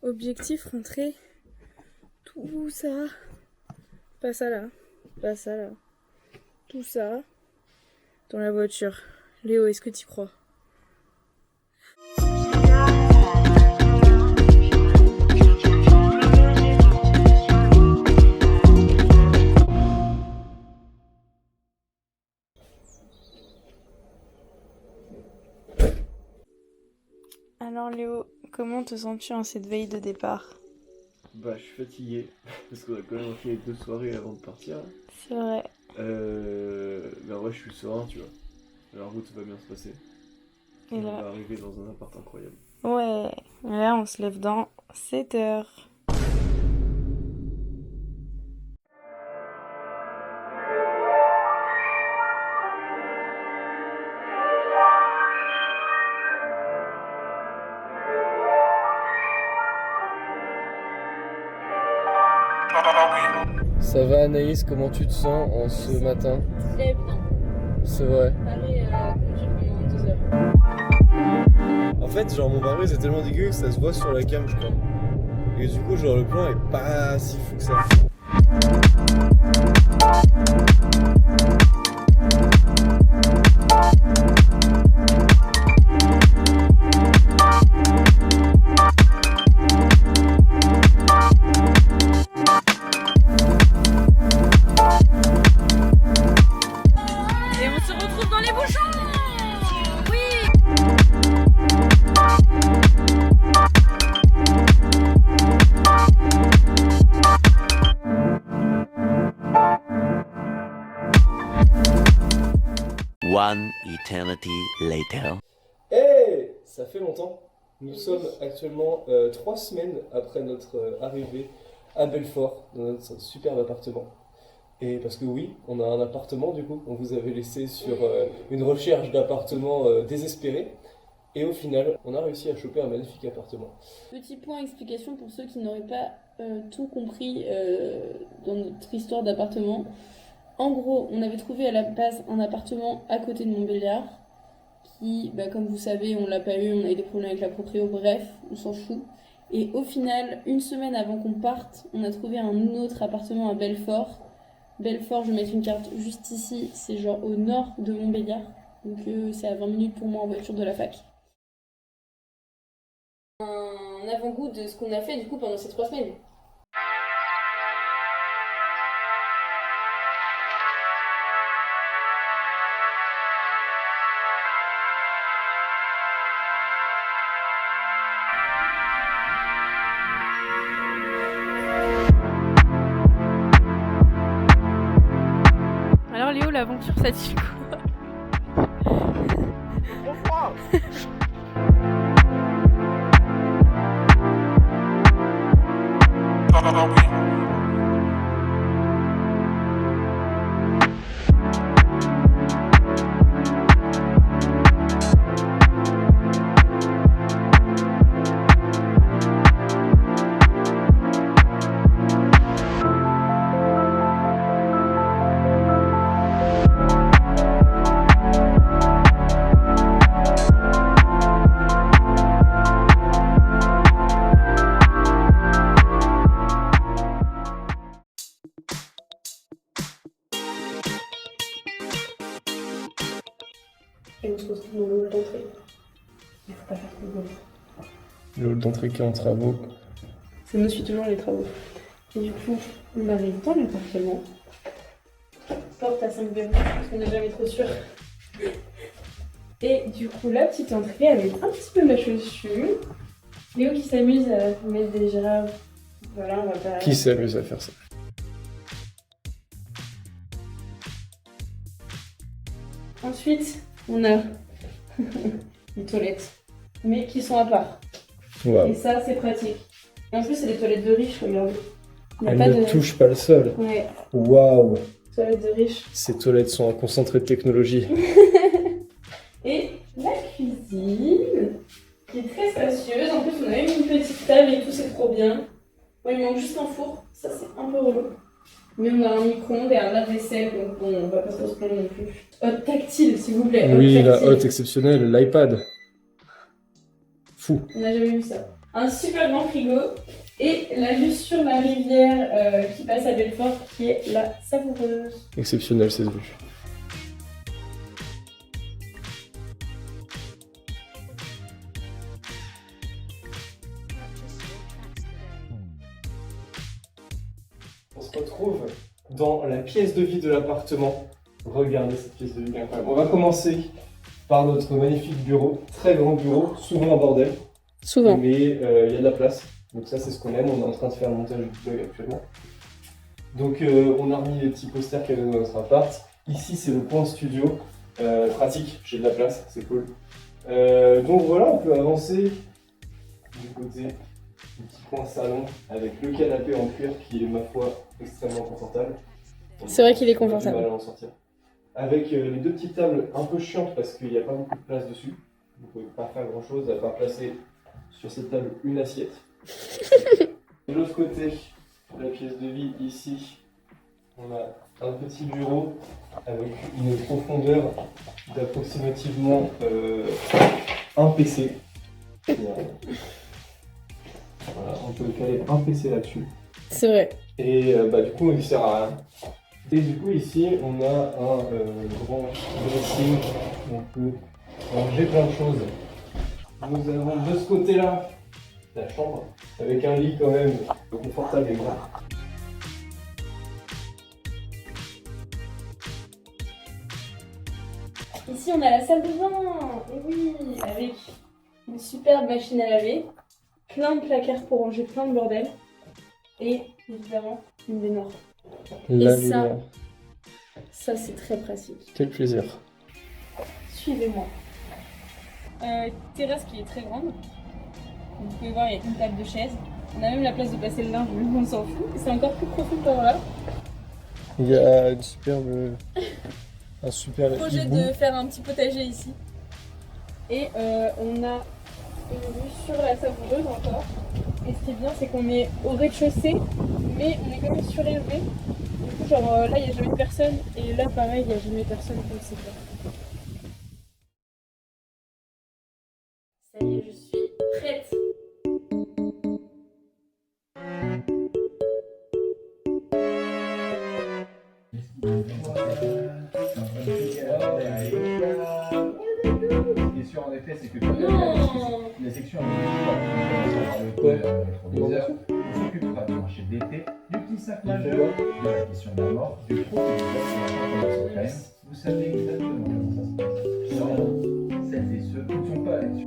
Objectif, rentrer. Tout ça. Pas ça là. Pas ça là. Tout ça. Dans la voiture. Léo, est-ce que t'y crois? Alors Léo, comment te sens-tu en cette veille de départ? Bah, je suis fatigué parce qu'on a quand même fait 2 soirées avant de partir. C'est vrai. Mais ouais, je suis serein, tu vois. La route va bien se passer. Et On là, va arriver dans un appart incroyable. ouais. Et là, on se lève dans 7 heures. Ça va Anaïs, comment tu te sens en ce matin? Très bien. C'est vrai. Paris conduire pendant 2 heures. En fait, genre mon pare-brise est tellement dégueu que ça se voit sur la cam, je crois. Et du coup, genre le plan est pas si fou que ça. Et on se retrouve dans les bouchons. Oui. One eternity later. Hey, ça fait longtemps. Nous sommes actuellement 3 semaines après notre arrivée à Belfort, dans notre superbe appartement. Et parce que oui, on a un appartement du coup, on vous avait laissé sur une recherche d'appartement désespérée. Et au final, on a réussi à choper un magnifique appartement. Petit point explication pour ceux qui n'auraient pas tout compris dans notre histoire d'appartement. En gros, on avait trouvé à la base un appartement à côté de Montbéliard qui, comme vous savez, on l'a pas eu, on a eu des problèmes avec la proprio, bref, on s'en fout. Et au final, une semaine avant qu'on parte, on a trouvé un autre appartement à Belfort. Belfort, je vais mettre une carte juste ici, c'est genre au nord de Montbéliard. Donc c'est à 20 minutes pour moi en voiture de la fac. Un avant-goût de ce qu'on a fait du coup pendant ces 3 semaines. Alors Léo, l'aventure, ça te dit quoi? Et on se retrouve dans le hall d'entrée. Il faut pas faire trop de bruit. Le hall d'entrée qui est en travaux. Ça nous suit toujours les travaux. Et du coup, on arrive dans l'appartement. Porte à 5 verrous, parce qu'on n'est jamais trop sûr. Et du coup, la petite entrée avec un petit peu mâcheux. Léo qui s'amuse à mettre des girafes. Voilà, on va pas... Qui s'amuse à faire ça? Ensuite, on a les toilettes, mais qui sont à part. Waouh. Et ça, c'est pratique. Et en plus, c'est des toilettes de riches, regardez. Il y a Elle pas ne de... touche pas le sol. Ouais, Waouh. toilettes de riches. Ces toilettes sont un concentré de technologie. Et la cuisine, qui est très spacieuse. En plus, on a même une petite table et tout, c'est trop bien. Bon, il manque juste un four, ça c'est un peu relou. Mais on a un micro-ondes et un lave-vaisselle, donc bon, on va pas trop se plaindre non plus. Hotte tactile, s'il vous plaît. Oui, la tactile. hotte exceptionnelle, l'iPad. Fou. On n'a jamais vu ça. un super grand frigo et la vue sur la rivière qui passe à Belfort qui est la savoureuse. Exceptionnel cette vue. On se retrouve dans la pièce de vie de l'appartement. Regardez cette pièce de vie incroyable. On va commencer par notre magnifique bureau, très grand bureau, souvent en bordel. Souvent. Mais il y a de la place. Donc ça c'est ce qu'on aime, on est en train de faire le montage du blog actuellement. Donc on a remis les petits posters qu'il y avait dans notre appart. Ici c'est le coin studio, pratique, j'ai de la place, c'est cool. Donc voilà, on peut avancer du côté du petit coin salon avec le canapé en cuir qui est ma foi extrêmement confortable. C'est vrai qu'il est On a du confortable. mal à en sortir. Avec les deux petites tables un peu chiantes parce qu'il n'y a pas beaucoup de place dessus. Vous ne pouvez pas faire grand chose à part placer sur cette table une assiette. De l'autre côté, la pièce de vie ici, on a un petit bureau avec une profondeur d'approximativement un PC. Voilà, on peut caler un PC là-dessus. C'est vrai. Et du coup, il ne sert à rien. Et du coup, ici, on a un grand dressing où on peut ranger plein de choses. Nous avons de ce côté-là la chambre, avec un lit quand même confortable et grand. Ici on a la salle de bain, et oui, avec une superbe machine à laver, plein de placards pour ranger plein de bordel et évidemment une baignoire. La ça- lumière. Ça c'est très pratique. Quel plaisir. Suivez-moi. Terrasse qui est très grande. Vous pouvez voir, il y a une table de chaise. On a même la place de passer le linge, mais on s'en fout. C'est encore plus profond par là. Il y a un super Projet hibou. de faire un petit potager ici. Et on a une vue sur la Savoureuse encore. Et ce qui est bien, c'est qu'on est au rez-de-chaussée, mais on est quand même surélevé. Du coup, genre là, il n'y a jamais personne. Et là, pareil, il n'y a jamais personne, donc c'est bien. Ça y est, je suis prête. Ce qui est sûr en effet, c'est que quand Non. la section proviseur, on s'occupera du marché d'été, du petit sac majeur, de la question de la mort, du trou de la Vous savez exactement comment ça se passe. Celles et ceux qui ne sont pas là-dessus.